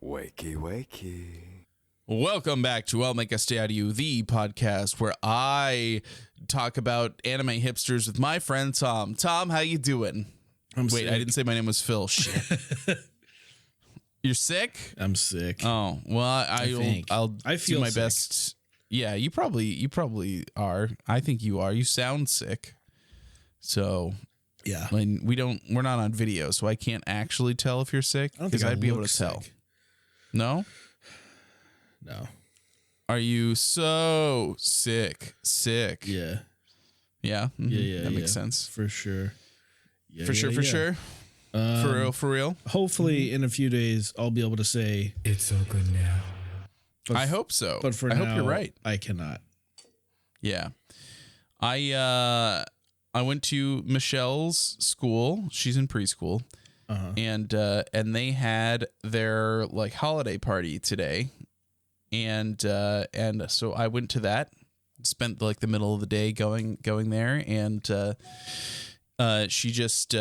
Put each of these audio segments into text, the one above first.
Wakey, wakey. Welcome back to I'll Make a Stay Out of You, the podcast where I talk about anime hipsters with my friend Tom. Tom, how you doing? I'm sick. I didn't say my name was Phil. Shit. You're sick? I'm sick. Oh, well, I'll feel do my sick. best. Yeah, you probably are. I think you are. You sound sick. So, Yeah. we're not on video, so I can't actually tell if you're sick I don't because think I'd be able look to tell. sick. No? No. Are you so sick? Sick. Yeah. Yeah. Mhm. Yeah. That makes sense. For sure. Yeah, For sure. For real. Hopefully, in a few days, I'll be able to say It's all good now. I hope so. But for I now, hope you're right. I cannot. Yeah. I went to Michelle's school. She's in preschool. Uh-huh. And they had their like holiday party today. And so I went to that. Spent like the middle of the day going there, and she just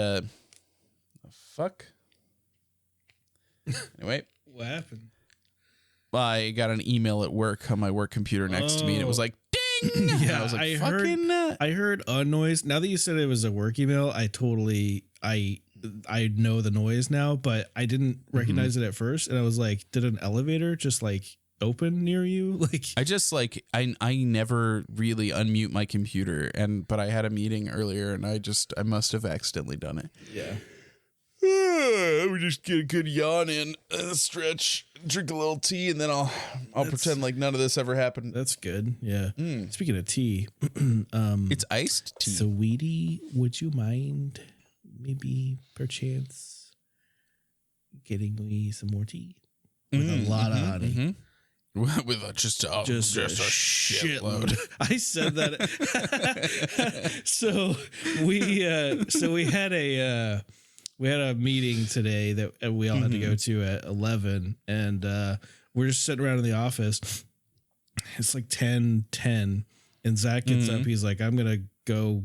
fuck. Anyway, What happened? I got an email at work on my work computer next to me, and it was like ding. And Yeah, I was like, I fucking. heard a noise. Now that you said it was a work email, I know the noise now, but I didn't recognize it at first, and I was like, did an elevator just like open near you? Like, I just like I never really unmute my computer, but I had a meeting earlier, and I must have accidentally done it. yeah. I would just get a good yawn in, stretch, drink a little tea, and then I'll pretend like none of this ever happened. That's good. Yeah. Speaking of tea, It's iced tea. Sweetie, would you mind maybe perchance getting me some more tea with a lot of honey? With just a shitload. I said that. So we had a meeting today that we all had to go to at 11, and we're just sitting around in the office. It's like 10:10, and Zach gets up. He's like, I'm gonna go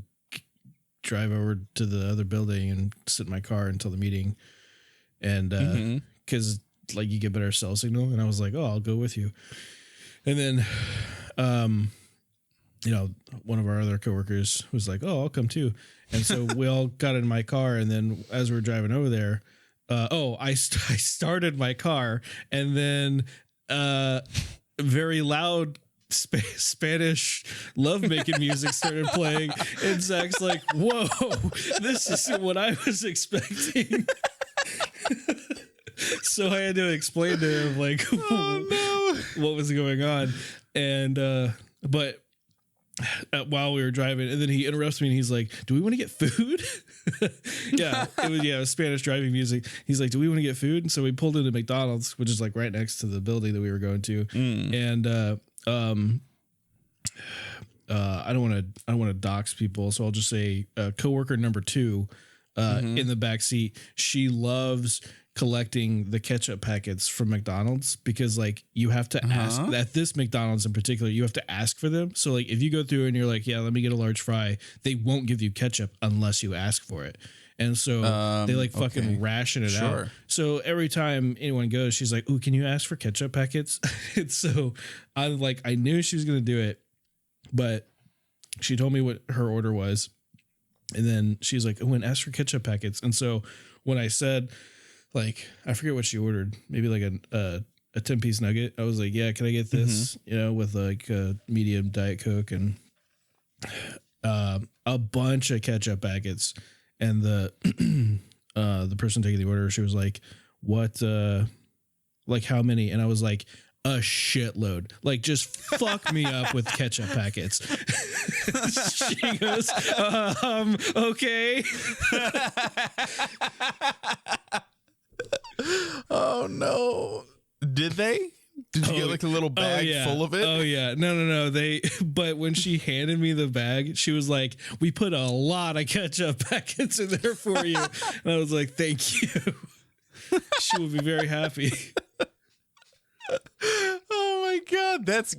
drive over to the other building and sit in my car until the meeting, and because like you get better cell signal. And I was like, oh, I'll go with you. And then one of our other coworkers was like, oh, I'll come too. And so we all got in my car, and then as we were driving over there, I started my car, and then very loud Spanish lovemaking music started playing, and Zach's like, whoa, this isn't what I was expecting. So I had to explain to him like what was going on, and but while we were driving, and then he interrupts me and he's like, do we want to get food? It was Spanish driving music. He's like, do we want to get food? And so we pulled into McDonald's, which is like right next to the building that we were going to. And I don't want to dox people, so I'll just say coworker number 2 in the back seat, she loves collecting the ketchup packets from McDonald's, because like you have to ask at this McDonald's in particular, you have to ask for them. So like if you go through and you're like, yeah, let me get a large fry, they won't give you ketchup unless you ask for it. And so they like fucking ration it out. So every time anyone goes, she's like, ooh, can you ask for ketchup packets? And so I knew she was going to do it, but she told me what her order was. And then she's like, oh, and ask for ketchup packets. And so when I said, like, I forget what she ordered, maybe like a 10-piece nugget, I was like, yeah, can I get this, with like a medium Diet Coke and a bunch of ketchup packets. And the person taking the order, she was like, what, like how many? And I was like, a shitload. Like, just fuck me up with ketchup packets. She goes, okay. Oh no! Did they? Did you get like a little bag full of it? Oh yeah. No. But when she handed me the bag, she was like, we put a lot of ketchup packets in there for you. And I was like, thank you. She would be very happy. God, that's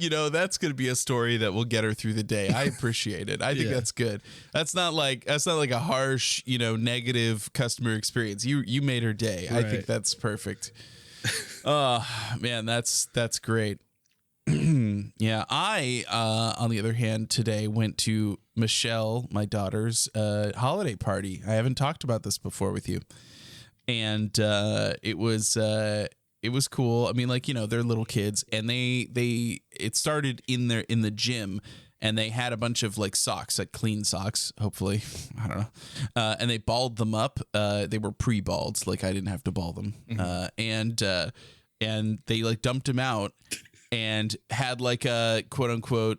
gonna be a story that will get her through the day. I appreciate it. I think that's good. That's not like a harsh, negative customer experience. You made her day. Right. I think that's perfect. Oh man, that's great. Yeah, I on the other hand today went to Michelle, my daughter's holiday party. I haven't talked about this before with you, and it was cool. I mean, they're little kids, and it started in the gym, and they had a bunch of socks, clean socks, hopefully. I don't know. And they balled them up. They were pre-balled, I didn't have to ball them. Mm-hmm. And they dumped them out and had a quote unquote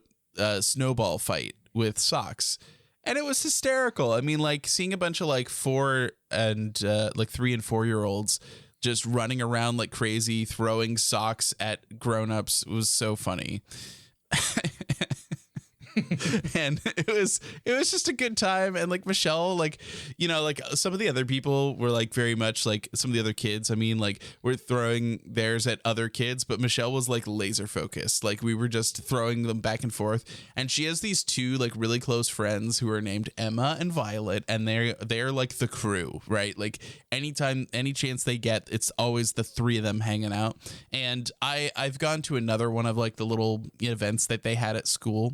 snowball fight with socks. And it was hysterical. I mean, seeing a bunch of 4 and 3 and 4 year olds just running around like crazy, throwing socks at grown-ups was so funny. And it was just a good time. And Michelle, some of the other people were very much some of the other kids. I mean, we're throwing theirs at other kids, but Michelle was laser focused. We were just throwing them back and forth. And she has these 2 really close friends who are named Emma and Violet, and they're the crew, right? Anytime, any chance they get, it's always the 3 of them hanging out. And I've gone to another one of the little events that they had at school.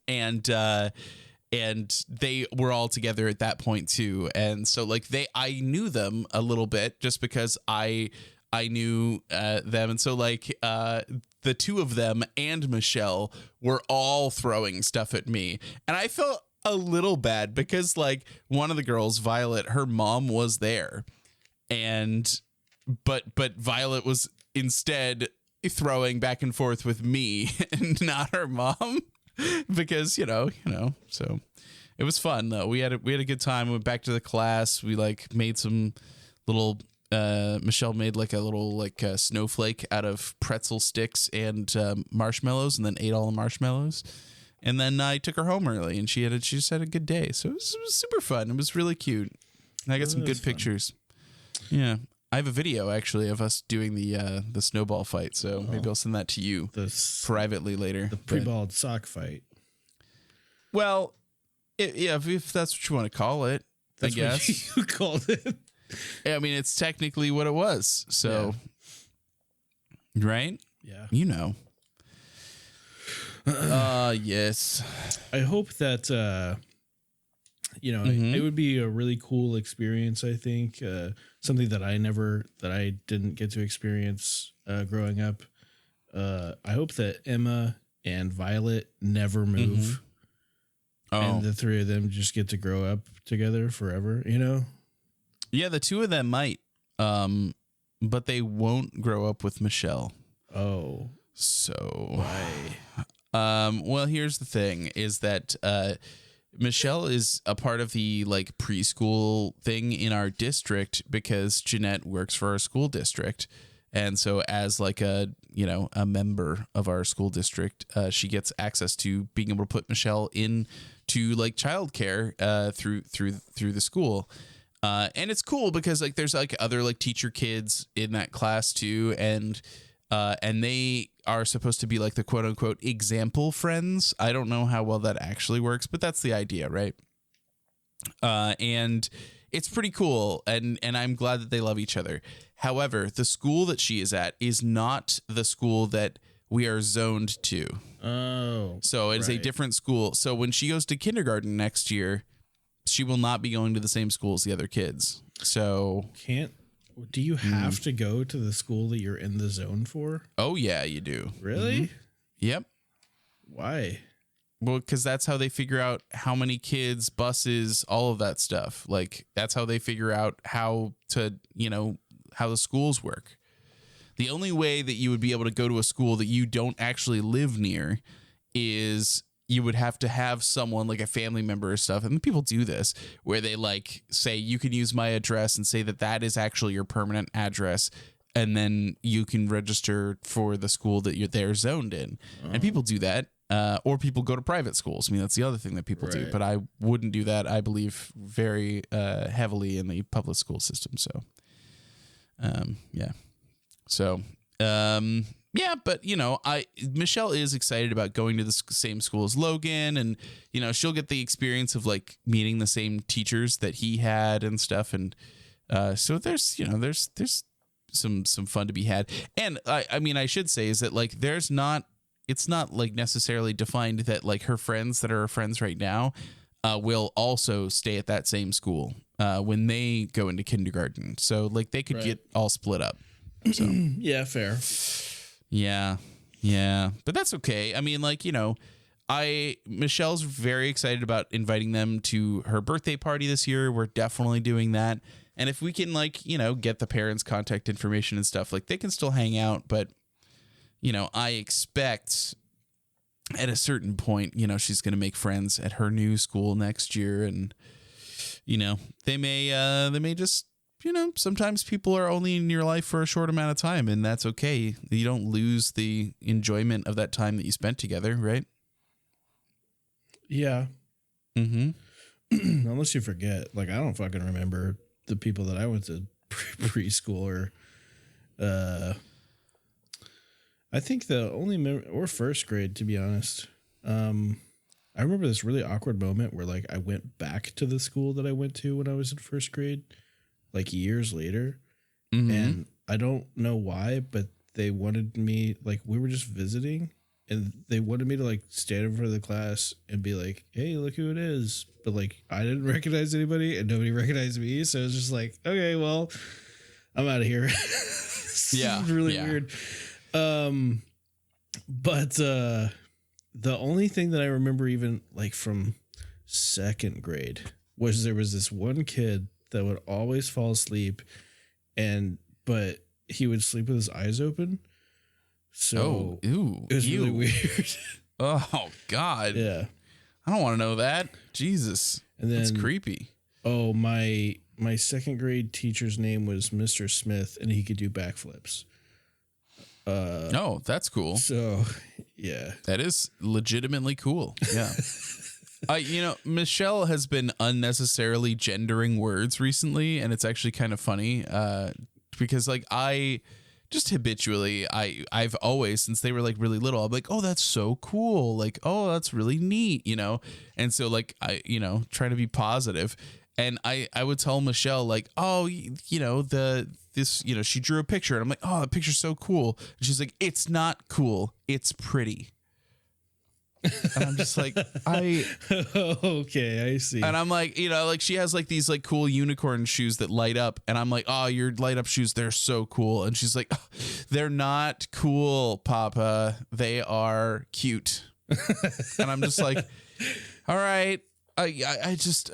And they were all together at that point too, and so I knew them a little bit just because I knew them, and so the 2 of them and Michelle were all throwing stuff at me, and I felt a little bad because one of the girls, Violet, her mom was there, and but Violet was instead throwing back and forth with me and not her mom. Because so it was fun though. We had a good time. We went back to the class. We made some little Michelle made a little snowflake out of pretzel sticks and marshmallows, and then ate all the marshmallows. And then I took her home early, and she just had a good day. So it was super fun. It was really cute. And I got some good pictures. Yeah. I have a video actually of us doing the snowball fight, so maybe I'll send that to you privately later. The pre-balled sock fight. Well, if that's what you want to call it, that's I guess what you called it. I mean, it's technically what it was. So, right? Yeah. Yes. I hope that it would be a really cool experience. I think something that I didn't get to experience growing up. I hope that Emma and Violet never move, and the 3 of them just get to grow up together forever. Yeah, the 2 of them might, but they won't grow up with Michelle. Oh, so why? Well, here's the thing: is that Michelle is a part of the preschool thing in our district because Jeanette works for our school district. And so as a member of our school district, she gets access to being able to put Michelle into childcare through the school. And it's cool because there's other teacher kids in that class too. And they are supposed to be the quote unquote example friends. I don't know how well that actually works, but that's the idea, right? And it's pretty cool. And I'm glad that they love each other. However, the school that she is at is not the school that we are zoned to. Oh, so it is a different school. So when she goes to kindergarten next year, she will not be going to the same school as the other kids. So do you have to go to the school that you're in the zone for? Oh, yeah, you do. Really? Mm-hmm. Yep. Why? Well, because that's how they figure out how many kids, buses, all of that stuff. That's how they figure out how to, how the schools work. The only way that you would be able to go to a school that you don't actually live near is you would have to have someone a family member or stuff. And people do this where they say, you can use my address and say that is actually your permanent address. And then you can register for the school that they're zoned in. Oh. And people do that. Or people go to private schools. I mean, that's the other thing that people do. But I wouldn't do that. I believe very heavily in the public school system. So, yeah. So, Yeah, but Michelle is excited about going to the same school as Logan, and she'll get the experience of like meeting the same teachers that he had and stuff, and so there's some fun to be had. And I mean, I should say is that like it's not like necessarily defined that like her friends that are her friends right now will also stay at that same school when they go into kindergarten. So like they could get all split up. So yeah, fair. Yeah. But that's okay. I mean, like, Michelle's very excited about inviting them to her birthday party this year. We're definitely doing that. And if we can like, get the parents' contact information and stuff, like they can still hang out. But, I expect at a certain point, she's going to make friends at her new school next year. And, they may just, sometimes people are only in your life for a short amount of time, and that's okay. You don't lose the enjoyment of that time that you spent together, right? Yeah. Mm-hmm. Unless you forget. Like, I don't fucking remember the people that I went to preschool or I think the only or first grade, to be honest. I remember this really awkward moment where like I went back to the school that I went to when I was in first grade, like years later. Mm-hmm. And I don't know why, but they wanted me, like, we were just visiting and they wanted me to like stand in front of the class and be like, hey, look who it is. But like, I didn't recognize anybody and nobody recognized me. So it was just like, okay, well, I'm out of here. Yeah. Really weird. But the only thing that I remember even like from second grade was there was this one kid that would always fall asleep but he would sleep with his eyes open. So it was really weird. Oh God. Yeah. I don't want to know that. Jesus. And then it's creepy. Oh, my second grade teacher's name was Mr. Smith and he could do backflips. Oh, that's cool. So yeah. That is legitimately cool. Yeah. Michelle has been unnecessarily gendering words recently, and it's actually kind of funny because like I just habitually I've always, since they were like really little, I'm like, oh, that's so cool, like, oh, that's really neat, and so like I try to be positive, and I would tell Michelle like, oh, she drew a picture, and I'm like, oh, that picture's so cool, and she's like, it's not cool, it's pretty. And I'm just like, okay, I see. And I'm like, like she has like these like cool unicorn shoes that light up. And I'm like, oh, your light up shoes, they're so cool. And she's like, oh, they're not cool, Papa. They are cute. And I'm just like, all right. I just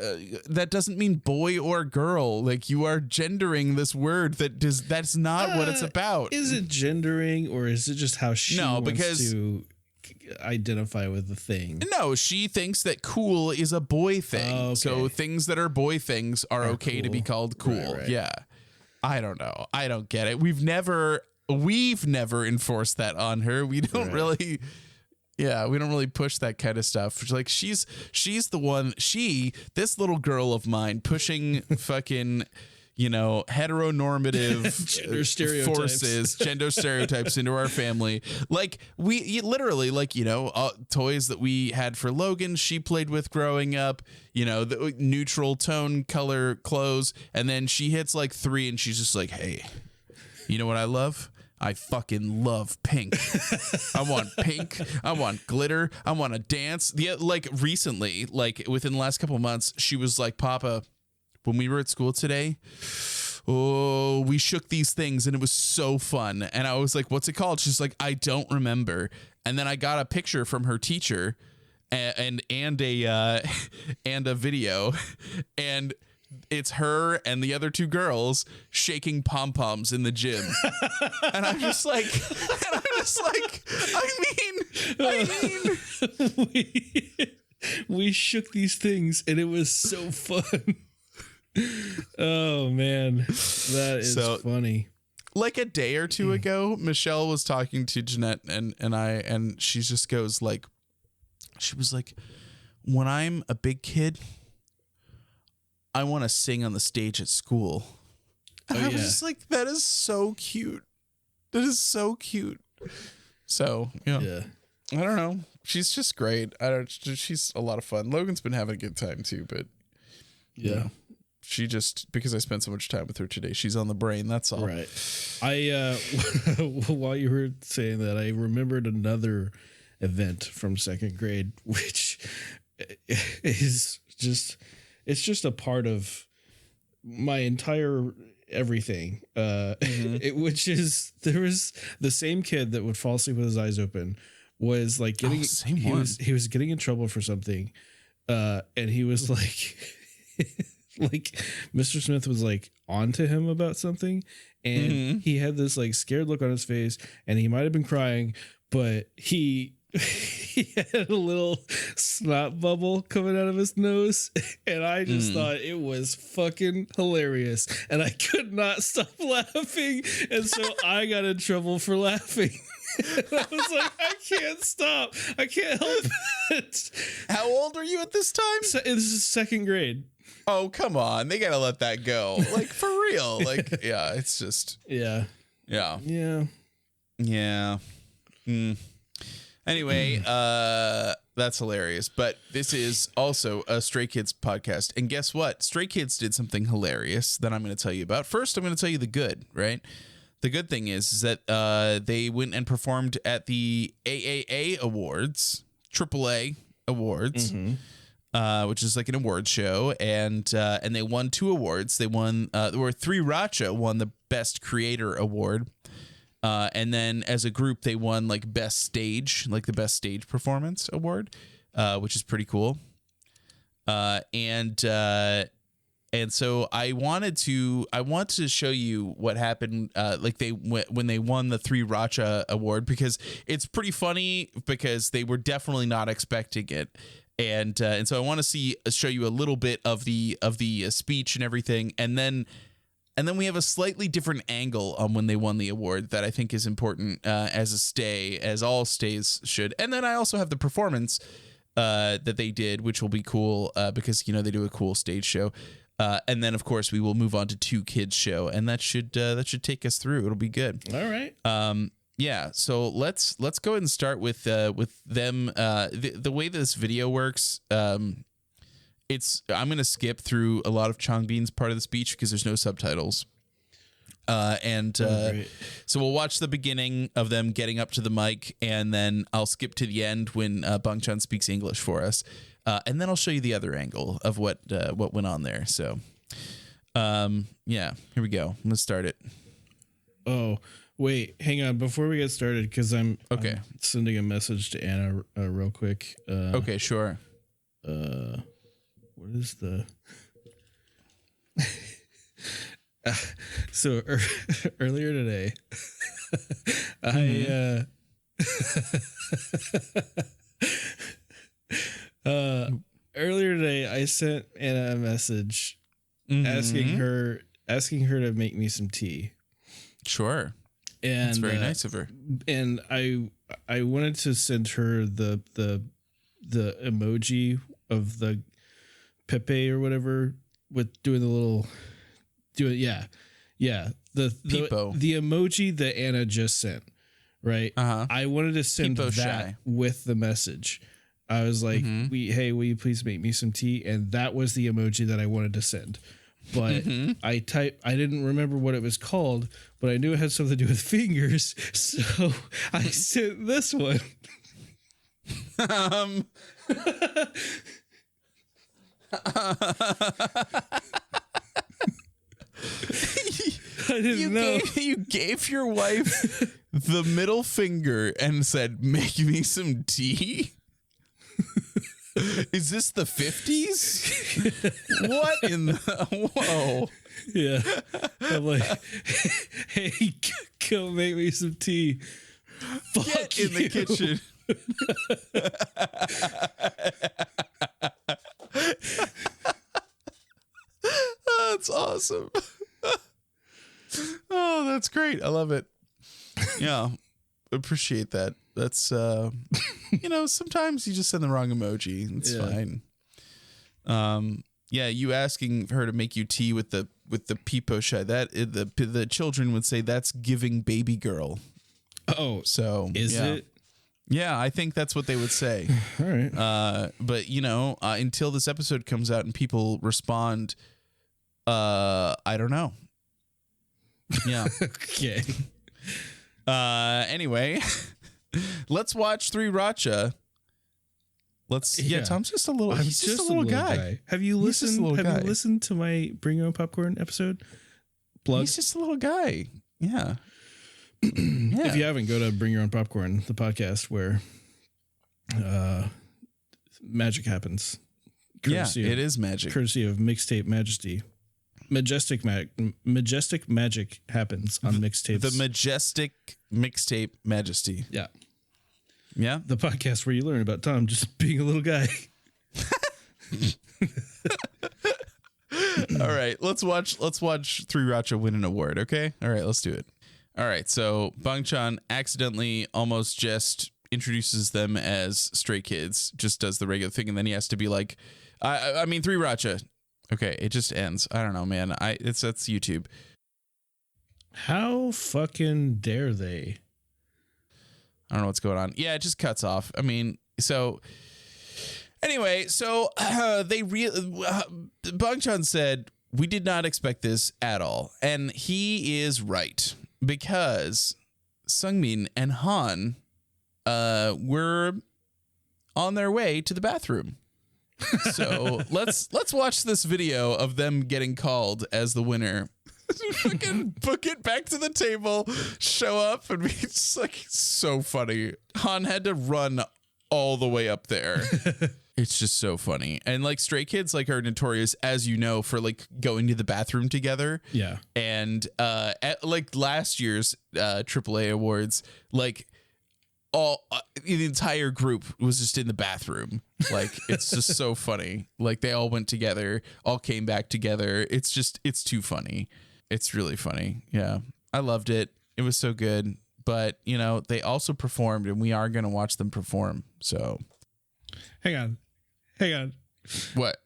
that doesn't mean boy or girl. Like, you are gendering this word that's not what it's about. Is it gendering, or is it just how she wants to identify with the thing? No, she thinks that cool is a boy thing. Oh, okay. So things that are boy things are okay cool to be called cool. Right. Yeah. I don't know. I don't get it. We've never enforced that on her. We don't really. Yeah, we don't really push that kind of stuff. Like she's the one, this little girl of mine pushing fucking, heteronormative gender stereotypes. forces, gender stereotypes into our family. Like literally, like, toys that we had for Logan, she played with growing up, the neutral tone color clothes. And then she hits like 3 and she's just like, hey, you know what I love? I fucking love pink. I want pink. I want glitter. I want to dance. Like recently, like within the last couple of months, she was like, Papa, when we were at school today, oh, we shook these things and it was so fun. And I was like, what's it called? She's like, I don't remember. And then I got a picture from her teacher and a video, and it's her and the other 2 girls shaking pom-poms in the gym. And I'm just like, we shook these things and it was so fun. Oh man, that is funny. Like a day or 2 ago, Michelle was talking to Jeanette and I, and she just goes like, she was like, when I'm a big kid, I want to sing on the stage at school. And I was just like, that is so cute. That is so cute. So, yeah. Yeah. I don't know. She's just great. She's a lot of fun. Logan's been having a good time too, but Yeah. she just, because I spent so much time with her today, she's on the brain. That's all. Right. I while you were saying that, I remembered another event from second grade, which is just, it's just a part of my entire everything. Which is, there was the same kid that would fall asleep with his eyes open was like getting he was getting in trouble for something, and he was like like Mr. Smith was like onto him about something, and he had this like scared look on his face, and he might have been crying, but he had a little snot bubble coming out of his nose, and I just thought it was fucking hilarious, and I could not stop laughing, and so I got in trouble for laughing. And I was like, I can't stop. I can't help it. How old are you at this time? So, this is second grade. Oh, come on. They got to let that go. Like, for real. Like, yeah, it's just, Yeah. yeah. Yeah. Yeah. Anyway, that's hilarious. But this is also a Stray Kids podcast. And guess what? Stray Kids did something hilarious that I'm going to tell you about. First, I'm going to tell you the good, right? The good thing is that they went and performed at the AAA Awards, AAA Awards, which is like an award show, and they won 2 awards. They won, or Three Racha won the Best Creator Award, and then as a group they won like Best Stage, like the Best Stage Performance Award, which is pretty cool. And so I want to show you what happened, like when they won the Three Racha Award, because it's pretty funny because they were definitely not expecting it, and so I want to show you a little bit of the speech and everything, and then we have a slightly different angle on when they won the award that I think is important as a stay, as all stays should, and then I also have the performance that they did, which will be cool because they do a cool stage show. And then, of course, we will move on to 2 kids show, and that should take us through. It'll be good. All right. Yeah. So let's go ahead and start with them. The way this video works. I'm gonna skip through a lot of Changbin's part of the speech because there's no subtitles. So we'll watch the beginning of them getting up to the mic, and then I'll skip to the end when Bangchan speaks English for us. And then I'll show you the other angle of what went on there. So, yeah, here we go. Let's start it. Oh, wait, hang on. Before we get started, because I'm sending a message to Anna real quick. Okay, sure. What is the... So earlier today, I sent Anna a message asking her to make me some tea. Sure. And that's very nice of her. And I wanted to send her the emoji of the Pepe or whatever with doing the little the emoji that Anna just sent, right? I wanted to send Peepo that shy. with the message. I was like, hey, will you please make me some tea? And that was the emoji that I wanted to send. But I didn't remember what it was called, but I knew it had something to do with fingers. So I sent this one. I didn't know. You gave your wife the middle finger and said, make me some tea? Is this the 50s? What in the... Whoa. Yeah. I'm like, hey, go make me some tea. Get in the kitchen. Oh, that's awesome. Oh, that's great. I love it. Yeah. Appreciate that. That's sometimes you just send the wrong emoji. It's fine. Yeah, you asking her to make you tea with the peepo shy, that the children would say that's giving baby girl. Oh, So is yeah. it? Yeah, I think that's what they would say. All right. But until this episode comes out and people respond, I don't know. Yeah. Okay. Anyway, let's watch Three Racha. Yeah. Tom's just a little. I'm He's just a little guy. Have you He's just a listened? little Have guy. you listened to my Bring Your Own Popcorn episode? Plug. He's just a little guy. Yeah. If you haven't, go to Bring Your Own Popcorn, the podcast where magic happens. It is magic. Courtesy of Mixtape Majesty. Majestic magic happens on mixtapes. The majestic mixtape majesty. Yeah. Yeah. The podcast where you learn about Tom just being a little guy. All right, let's watch Three Racha win an award, okay? All right, let's do it. All right, so Bang Chan accidentally almost just introduces them as Stray Kids, just does the regular thing, and then he has to be like, I mean Three Racha. Okay, it just ends. I don't know, man. That's YouTube. How fucking dare they? I don't know what's going on. Yeah, it just cuts off. I mean, so anyway, so Bang Chan said, we did not expect this at all. And he is right, because Sungmin and Han were on their way to the bathroom. So let's watch this video of them getting called as the winner. Fucking book it back to the table, show up, and it's like so funny. Han had to run all the way up there. It's just so funny. And like Stray Kids are notorious, as you know, for like going to the bathroom together. Yeah. And at like last year's AAA awards, like the entire group was just in the bathroom. Like, it's just so funny. Like, they all went together, all came back together. It's too funny. It's really funny. Yeah. I loved it. It was so good. But, they also performed, and we are going to watch them perform. So. Hang on. What?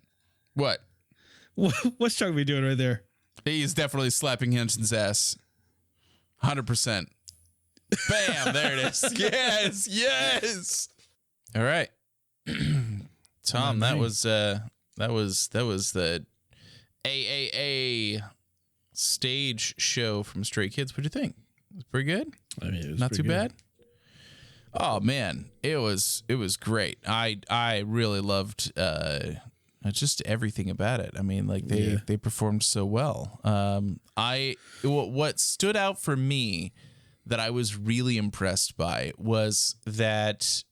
What's Chuck be doing right there? He's definitely slapping Henson's ass. 100%. Bam! There it is. Yes. All right, Tom. That was the AAA stage show from Stray Kids. What'd you think? It was pretty good. I mean, it was Not too pretty bad. Oh man, it was great. I really loved just everything about it. I mean, like they performed so well. What stood out for me that I was really impressed by was that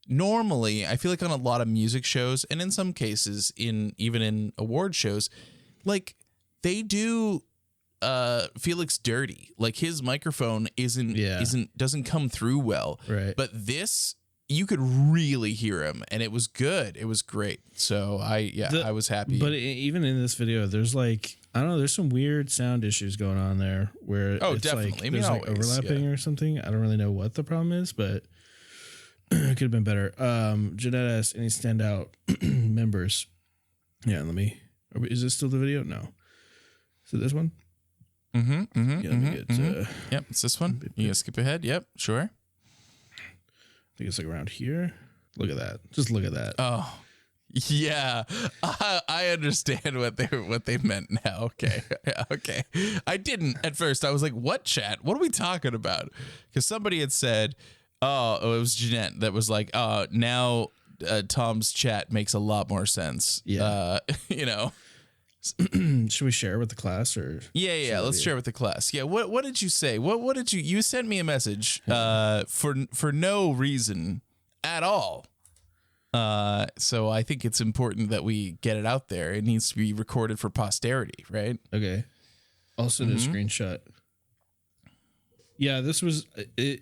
normally I feel like on a lot of music shows, and in some cases even in award shows, like they do Felix dirty. Like his microphone doesn't come through well. Right. But this, you could really hear him, and it was good. It was great. So I was happy. But even in this video, there's there's some weird sound issues going on there where it's definitely. there's overlapping or something. I don't really know what the problem is, but it could have been better. Jeanette asked any standout members. Yeah, is this still the video? No. Is it this one? Yep, it's this one. You gonna skip ahead? Yep, sure. I think it's around here. Look at that. Just look at that. Oh, yeah. I understand what they meant now. Okay. Okay. I didn't at first. I was like, what chat? What are we talking about? Because somebody had said, it was Jeanette that was like, now Tom's chat makes a lot more sense. Yeah. Should we share with the class or? Yeah. Let's share with the class. Yeah. What did you say? What did you sent me a message for no reason at all. So I think it's important that we get it out there. It needs to be recorded for posterity, right? Okay. I'll send a screenshot. Yeah, this was it.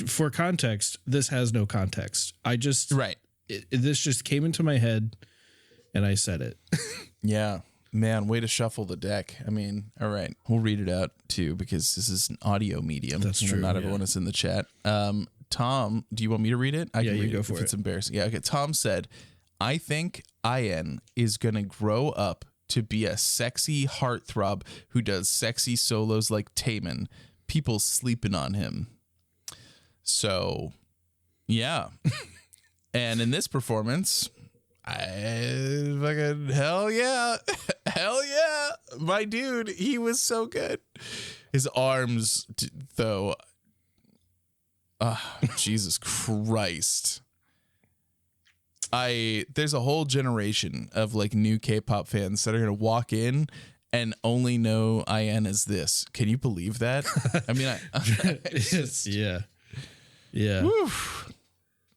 For context, this has no context. This just came into my head, and I said it. Yeah. Man, way to shuffle the deck. I mean, all right. We'll read it out, too, because this is an audio medium. That's true. Not everyone is in the chat. Tom, do you want me to read it? I can read go it for if it. It's embarrassing. Yeah, okay. Tom said, I think IN is going to grow up to be a sexy heartthrob who does sexy solos like Taemin. People sleeping on him. So, yeah. And in this performance, I fucking hell yeah. Hell yeah. My dude, he was so good. His arms, though. Jesus Christ. There's a whole generation of like new K-pop fans that are going to walk in and only know IN as this. Can you believe that? I mean, yeah. Yeah. Whew.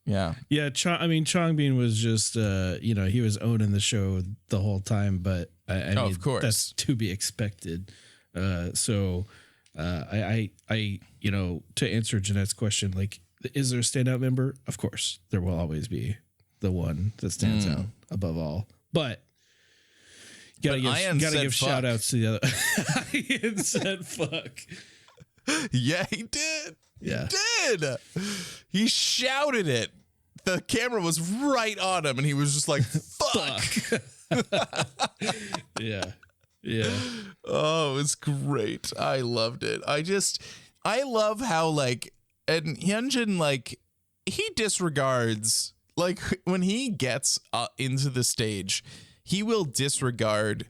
Yeah. Yeah. Changbin was just, he was owning the show the whole time, but I mean, of course, that's to be expected. To answer Jeanette's question, like, is there a standout member? Of course, there will always be the one that stands out above all. But gotta give shout outs to the other. Ian said fuck. Yeah, he did. Yeah. He did. He shouted it. The camera was right on him and he was just like, fuck. Yeah. Yeah. Oh, it's great. I loved it. I love how like, and Hyunjin, like, he disregards, like, when he gets into the stage, he will disregard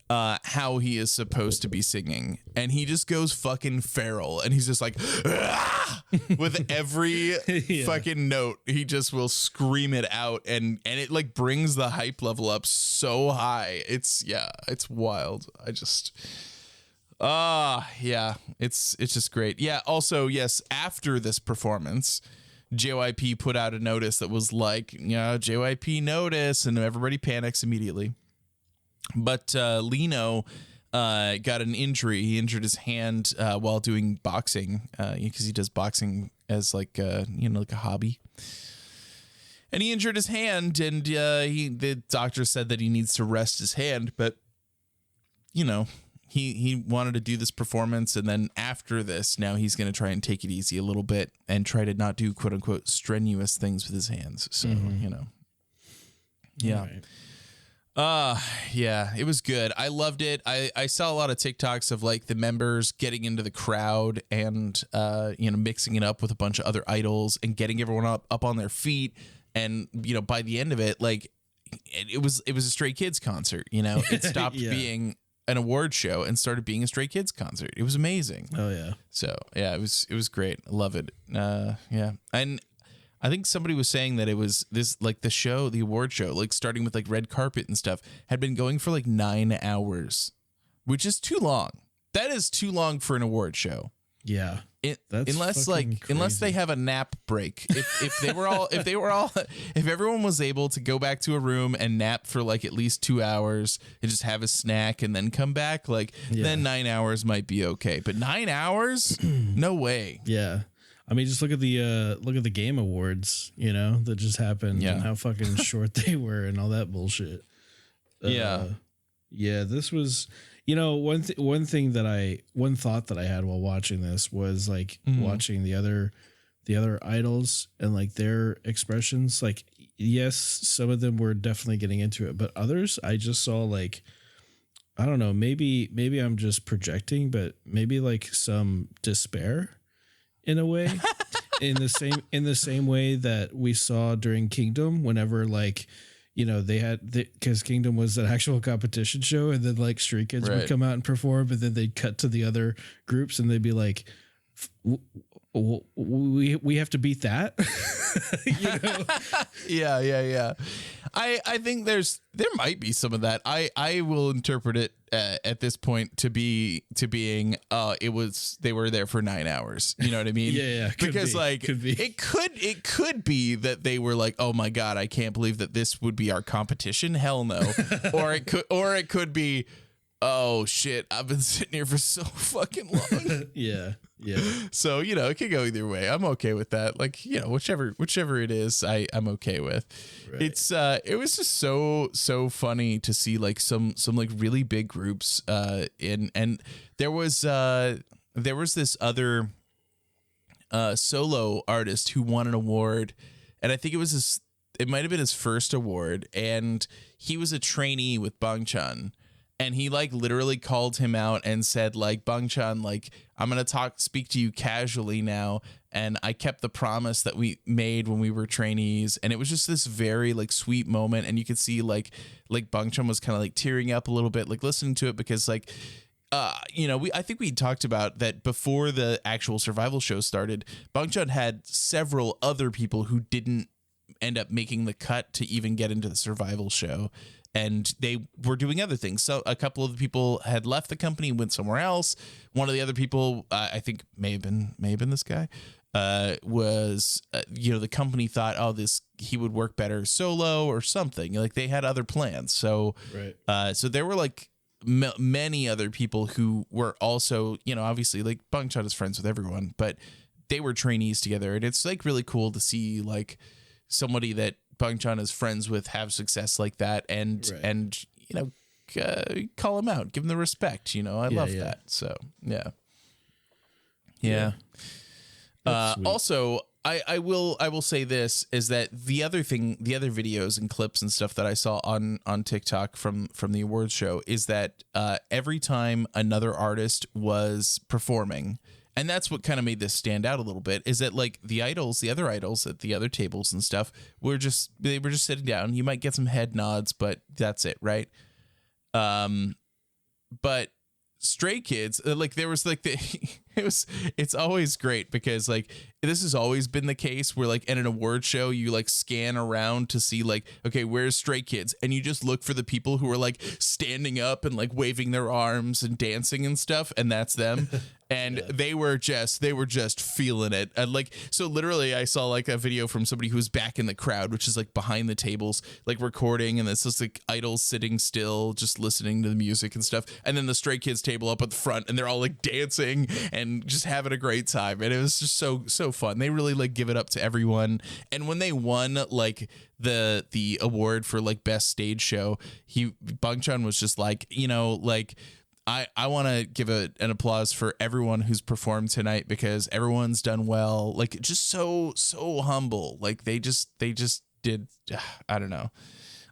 how he is supposed to be singing, and he just goes fucking feral, and he's just like, "Ah!" with every fucking note. He just will scream it out, and it like brings the hype level up so high. It's wild. It's just great. Yeah. Also, yes, after this performance, JYP put out a notice that was like, JYP notice, and everybody panics immediately. But Lino got an injury. He injured his hand while doing boxing because he does boxing as like a hobby. And he injured his hand, and the doctor said that he needs to rest his hand. But he wanted to do this performance, and then after this, now he's going to try and take it easy a little bit and try to not do quote unquote strenuous things with his hands. So yeah. Right. Yeah, it was good. I loved it. I saw a lot of TikToks of like the members getting into the crowd and mixing it up with a bunch of other idols and getting everyone up on their feet. And by the end of it, like it was a Stray Kids concert. It stopped being an award show and started being a Stray Kids concert. It was amazing. Oh yeah. So yeah, it was great. I love it. Yeah, and I think somebody was saying that it was this, like the show, the award show, like starting with like red carpet and stuff, had been going for like 9 hours, which is too long. That is too long for an award show. Yeah. Unless they have a nap break. If everyone was able to go back to a room and nap for like at least 2 hours and just have a snack and then come back, then 9 hours might be okay. But 9 hours? No way. Yeah. I mean, just look at the Game Awards, that just happened and how fucking short they were and all that bullshit. Yeah, this was, one thought that I had while watching this was like watching the other idols and like their expressions. Like, yes, some of them were definitely getting into it, but others I just saw like, I don't know, maybe I'm just projecting, but maybe like some despair. In a way, in the same way that we saw during Kingdom, whenever they had, because Kingdom was an actual competition show, and then like Stray Kids would come out and perform, and then they'd cut to the other groups, and they'd be like, we have to beat that. Yeah. I think there might be some of that. I will interpret it at this point to being they were there for 9 hours. You know what I mean? Yeah. Because it could be that they were like, oh my God, I can't believe that this would be our competition. Hell no. or it could be, oh shit, I've been sitting here for so fucking long. Yeah. So, it could go either way. I'm okay with that. Like, whichever it is, I'm okay with. Right. It was just so funny to see like some like really big groups and there was this other solo artist who won an award, and I think it might have been his first award, and he was a trainee with Bangchan. and he like literally called him out and said like, Bang-chan, like, I'm going to speak to you casually now. And I kept the promise that we made when we were trainees. And it was just this very like sweet moment. And you could see like Bang-chan was kind of like tearing up a little bit, like listening to it, because like, I think we talked about that before the actual survival show started. Bang-chan had several other people who didn't end up making the cut to even get into the survival show, and they were doing other things. So a couple of the people had left the company and went somewhere else. One of the other people, I think may have been this guy, was the company thought, he would work better solo or something. Like they had other plans. So right. So there were like many other people who were also, obviously like Bang-chan is friends with everyone, but they were trainees together. And it's like really cool to see like somebody that Bang-chan is friends with have success like that, and call him out, give him the respect. I love that. So yeah. Also, I will say this is that the other videos and clips and stuff that I saw on TikTok from the awards show is that every time another artist was performing, and that's what kind of made this stand out a little bit, is that like the other idols at the other tables and stuff were just sitting down. You might get some head nods, but that's it, right? But Stray Kids, like there was like it's always great because like this has always been the case where like in an award show you like scan around to see like, okay, where's Stray Kids, and you just look for the people who are like standing up and like waving their arms and dancing and stuff, and that's them. And they were just feeling it. And like, so literally I saw like a video from somebody who's back in the crowd, which is like behind the tables, like recording. And it's just like idols sitting still, just listening to the music and stuff. And then the Stray Kids table up at the front, and they're all like dancing and just having a great time. And it was just so fun. They really like give it up to everyone. And when they won like the award for like best stage show, Bang-chan was just like, I want to give an applause for everyone who's performed tonight because everyone's done well. Like just so humble. Like they just did. I don't know.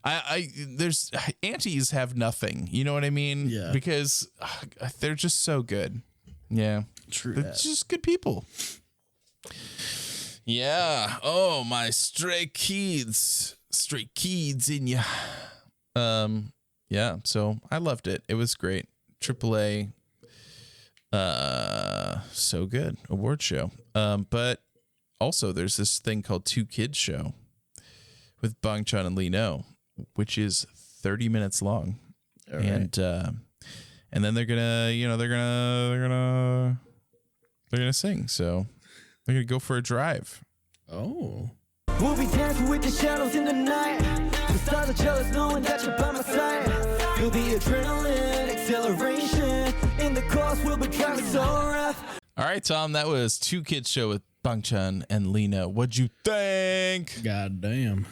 There's antis have nothing. You know what I mean? Yeah. Because they're just so good. Yeah. True. They're just good people. Yeah. Oh, my Stray Kids in ya. Yeah. So I loved it. It was great. AAA, so good award show. But also there's this thing called Two Kids Show with Bang-chan and Lee Know, which is 30 minutes long. All right. And then they're gonna sing. So they're gonna go for a drive. Oh. We'll be dancing with the shadows in the night. The stars are jealous knowing that you're by my side. Feel the adrenaline, acceleration. In the course we'll be driving so rough. All right, Tom, that was Two Kids Show with Bang-chan and Lee Know. What'd you think? God damn.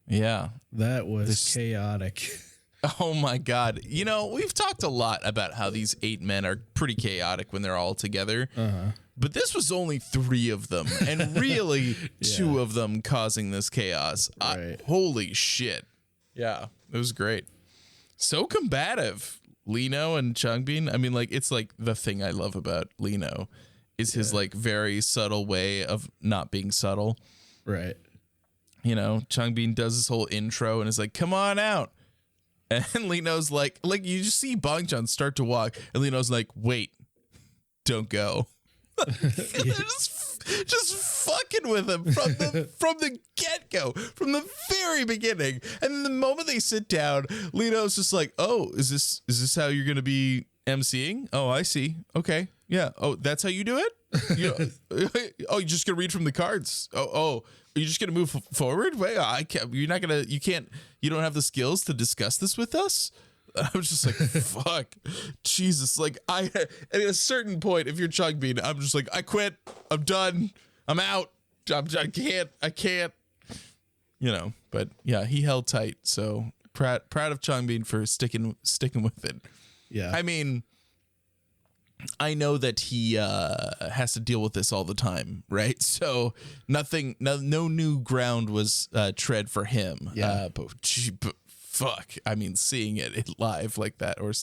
Yeah. That was chaotic. Oh my God. We've talked a lot about how these 8 men are pretty chaotic when they're all together. Uh-huh. But this was only 3 of them, and really 2 of them causing this chaos. Right. Holy shit. Yeah, it was great. So combative. Lee Know and Changbin. I mean, like, it's like the thing I love about Lee Know is his like very subtle way of not being subtle. Right. Changbin does this whole intro and is like, come on out. And Lee Know's like you just see Bang-chan start to walk, and Lee Know's like, wait, don't go. just fucking with him from the get-go, from the very beginning. And then the moment they sit down, Lee Know's just like, oh, is this how you're gonna be emceeing? Oh, I see. Okay. Yeah. Oh, that's how you do it? You're just gonna read from the cards. Oh, are you just gonna move forward? Wait, I can't. You don't have the skills to discuss this with us. I was just like, fuck, Jesus. Like at a certain point, if you're Changbin, I'm just like, I quit. I'm done. I'm out. I can't. But yeah, he held tight. So proud of Changbin for sticking with it. Yeah. I mean, I know that he has to deal with this all the time, right? So no new ground was tread for him. Yeah. But fuck. I mean, seeing it live like that, or I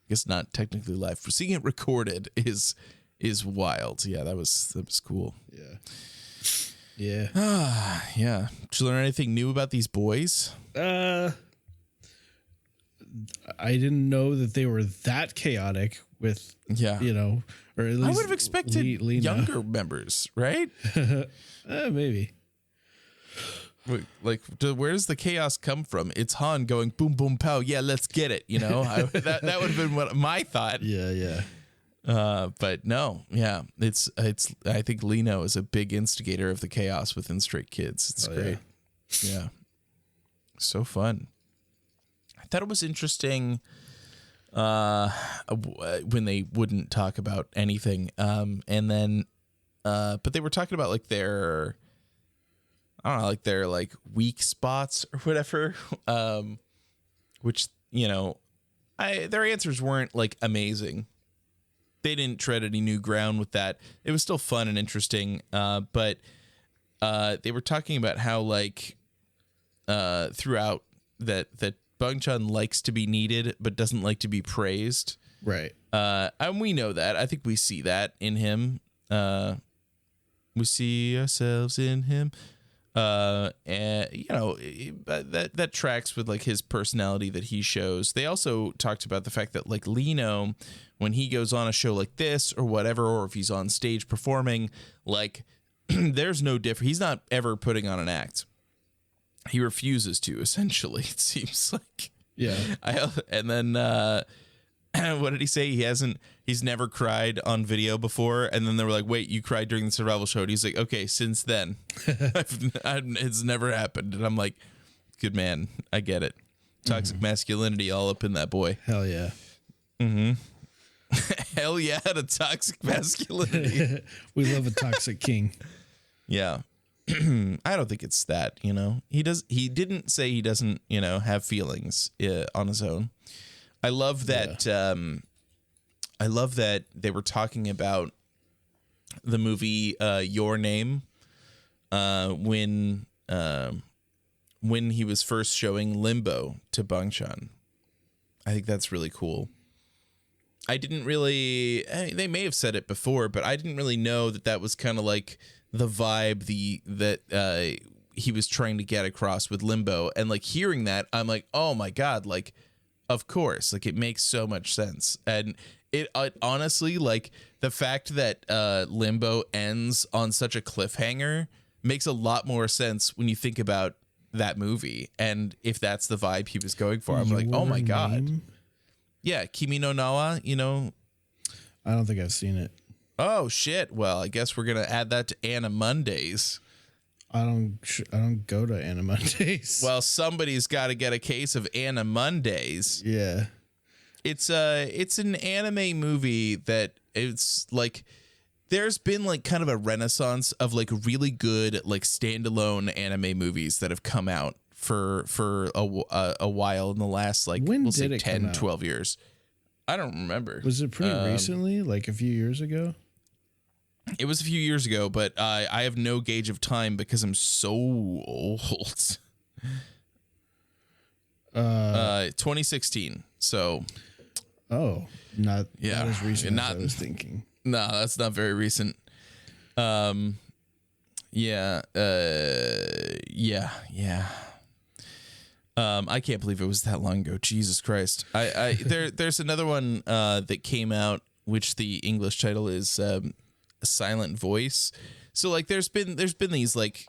guess not technically live, for seeing it recorded is wild. Yeah, that was cool. Yeah. Yeah. Did you learn anything new about these boys? I didn't know that they were that chaotic with, Yeah. or at least I would have expected Lena. younger members, right? Maybe. Wait, like, where does the chaos come from? It's Han going boom, boom, pow. Yeah, let's get it. That would have been what my thought. Yeah. But no, yeah, it's. I think Lino is a big instigator of the chaos within Stray Kids. It's great. Yeah, so fun. I thought it was interesting when they wouldn't talk about anything, and then, but they were talking about like their, I don't know, like their like weak spots or whatever, which their answers weren't like amazing. They didn't tread any new ground with that. It was still fun and interesting, but they were talking about how like throughout that Bang-chan likes to be needed but doesn't like to be praised. Right. And we know that. I think we see that in him. We see ourselves in him. And that tracks with like his personality that he shows. They also talked about the fact that like Lino, when he goes on a show like this or whatever, or if he's on stage performing, like there's no difference. He's not ever putting on an act. He refuses to, essentially, it seems like. Yeah. And then what did he say? He's never cried on video before. And then they were like, wait, you cried during the survival show. And he's like, okay, since then, it's never happened. And I'm like, good man. I get it. Toxic masculinity all up in that boy. Hell yeah. Mm-hmm. Hell yeah to toxic masculinity. We love a toxic king. Yeah. I don't think it's that, he didn't say he doesn't, have feelings on his own. I love that. I love that they were talking about the movie Your Name when he was first showing Limbo to Bang-chan. I think that's really cool. I didn't really. They may have said it before, but I didn't really know that was kind of like the vibe that he was trying to get across with Limbo. And like hearing that, I'm like, oh my god, like. Of course, like it makes so much sense. And it honestly, like the fact that Limbo ends on such a cliffhanger makes a lot more sense when you think about that movie. And if that's the vibe he was going for, I'm like, oh my god. Yeah, Kimi no Nawa, I don't think I've seen it. Oh shit. Well, I guess we're going to add that to Anna Mondays. I don't go to Anna Mondays. Well, somebody's got to get a case of Anna Mondays. Yeah. It's an anime movie that it's like there's been like kind of a renaissance of like really good like standalone anime movies that have come out for a while in the last like when we'll did say it 10 come out? 12 years. I don't remember. Was it pretty recently, like a few years ago? It was a few years ago, but I have no gauge of time because I'm so old. 2016. So. Oh, not as recent not, as I was thinking. No, that's not very recent. Yeah. I can't believe it was that long ago. Jesus Christ. There's another one that came out, which the English title is Silent Voice. So like there's been these like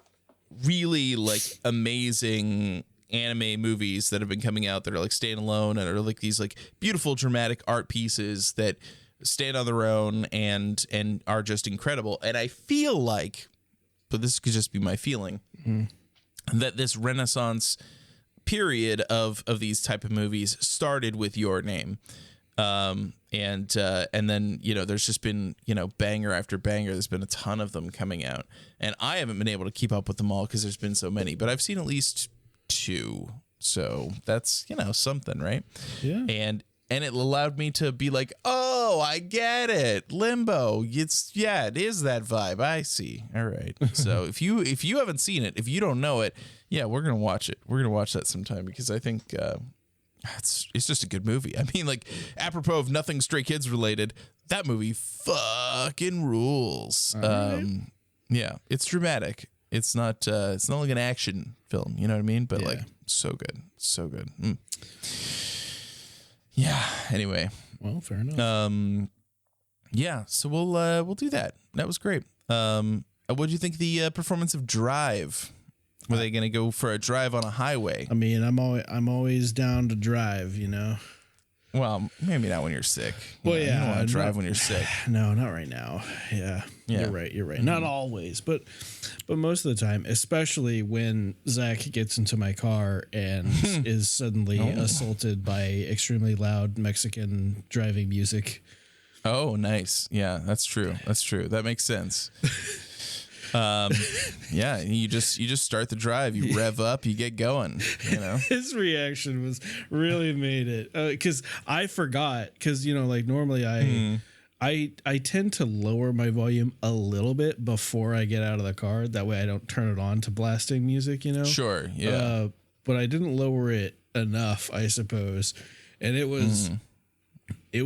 really like amazing anime movies that have been coming out that are like standalone and are like these like beautiful dramatic art pieces that stand on their own and are just incredible. And I feel like, but this could just be my feeling, that this renaissance period of these type of movies started with Your Name. And then, there's just been, banger after banger. There's been a ton of them coming out, and I haven't been able to keep up with them all because there's been so many, but I've seen at least 2. So that's, something, right? Yeah. And it allowed me to be like, oh, I get it. Limbo. It is that vibe. I see. All right. So if you haven't seen it, if you don't know it, yeah, we're going to watch it. We're going to watch that sometime because I think it's just a good movie. I mean, like, apropos of nothing Stray Kids related, that movie fucking rules. Yeah, it's dramatic. It's not like an action film, you know what I mean? But like, so good. Yeah. Anyway. Well, fair enough. Yeah. So we'll do that. That was great. What do you think of the performance of Drive? Were they going to go for a drive on a highway? I mean, I'm always down to drive, you know. Well, maybe not when you're sick. Well, you don't want to drive when you're sick. No, not right now. Yeah. You're right. Mm-hmm. Not always, but most of the time, especially when Zach gets into my car and is suddenly assaulted by extremely loud Mexican driving music. Oh, nice. Yeah, that's true. That makes sense. Yeah, you just start the drive, you rev up, you get going, you know. His reaction was really made it, because I forgot, because, you know, like normally I tend to lower my volume a little bit before I get out of the car. That way I don't turn it on to blasting music, you know. Sure. Yeah. But I didn't lower it enough, I suppose, and it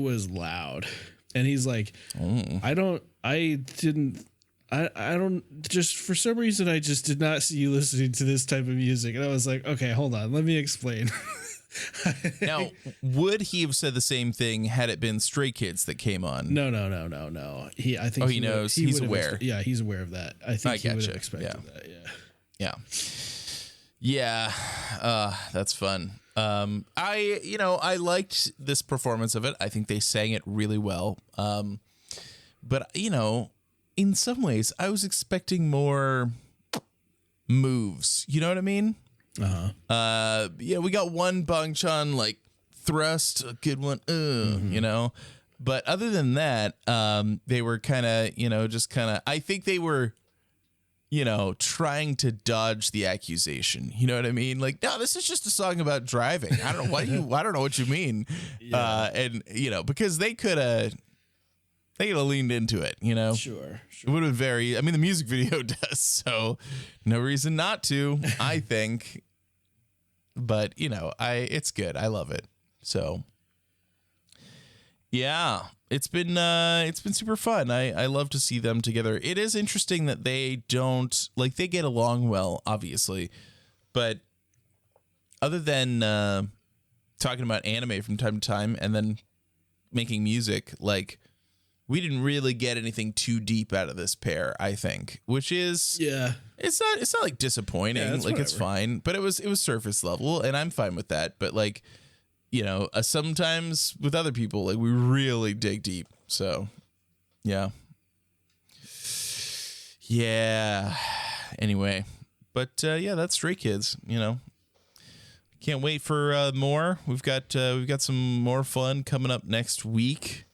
was loud. And he's like, I don't just, for some reason, I just did not see you listening to this type of music. And I was like, okay, hold on, let me explain. Now, would he have said the same thing had it been Stray Kids that came on? No. I think he knows. He's aware. He's aware of that. I think he would have expected that. Yeah. That's fun. I liked this performance of it. I think they sang it really well. But you know, in some ways, I was expecting more moves. You know what I mean? We got one Bang Chan like thrust, a good one. You know, but other than that, they were kind of, I think they were, trying to dodge the accusation. You know what I mean? Like, no, this is just a song about driving. I don't know I don't know what you mean. And because they could have leaned into it, you know? Sure. It would have been the music video does, so no reason not to, I think. But, it's good. I love it. So, yeah, it's been super fun. I love to see them together. It is interesting that they they get along well, obviously, but other than talking about anime from time to time and then making music, like, we didn't really get anything too deep out of this pair, I think, which is it's not like disappointing. Like, whatever. It's fine, but it was surface level, and I'm fine with that. But like, sometimes with other people, like, we really dig deep. So, yeah. Anyway, but that's Stray Kids. Can't wait for more. We've got some more fun coming up next week.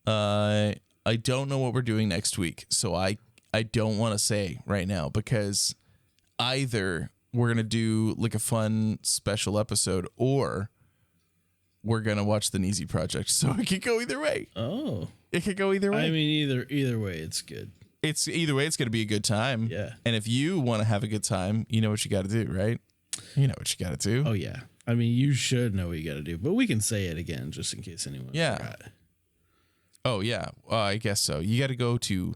I don't know what we're doing next week, so I don't want to say right now, because either we're going to do like a fun special episode or we're going to watch the Neezy Project. So it could go either way. Oh. It could go either way. I mean, either way, it's good. Either way, it's going to be a good time. Yeah. And if you want to have a good time, you know what you got to do, right? You know what you got to do. Oh, yeah. I mean, you should know what you got to do, but we can say it again just in case anyone forgot. Oh, yeah. I guess so. You got to go to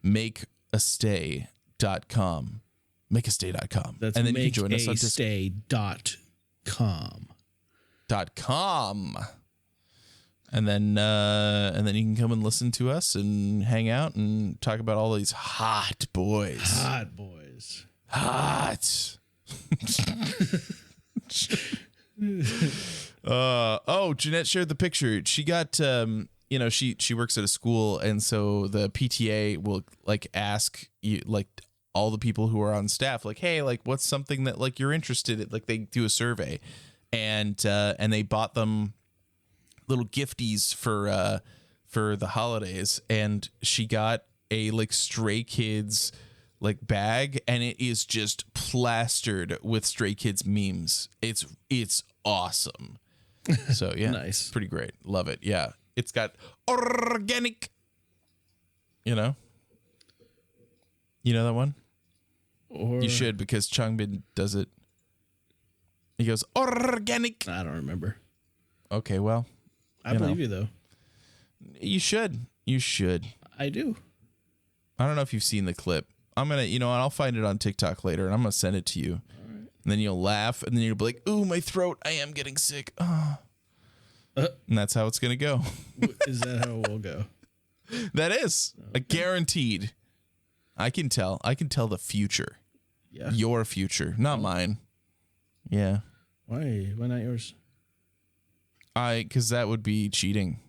makeastay.com. Makeastay.com. That's and then you can join us on makeastay.com. .com. And then you can come and listen to us and hang out and talk about all these hot boys. Hot. Jeanette shared the picture. She got she works at a school, and so the PTA will like ask you, like, all the people who are on staff, like, hey, like, what's something that like you're interested in? Like, they do a survey, and they bought them little gifties for the holidays, and she got a like Stray Kids like bag, and it is just plastered with Stray Kids memes. It's awesome. So yeah, nice, pretty great, love it. Yeah. It's got organic. You know that one? You should, because Changbin does it. He goes, organic. I don't remember. Okay, well, I believe you though. you should. You should. I do. I don't know if you've seen the clip. I'm gonna, I'll find it on TikTok later, and I'm gonna send it to you. And then you'll laugh, and then you'll be like, "Ooh, my throat! I am getting sick." And that's how it's gonna go. Is that how it will go? That is guaranteed. I can tell. I can tell the future. Yeah. Your future, not mine. Yeah. Why? Why not yours? Because that would be cheating.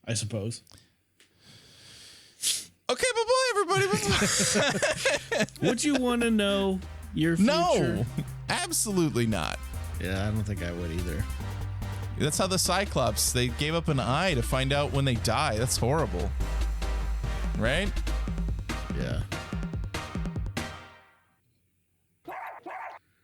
I suppose. Okay, bye-bye, everybody. Would you want to know your future? No, absolutely not. Yeah, I don't think I would either. That's how the Cyclops, they gave up an eye to find out when they die. That's horrible. Right? Yeah.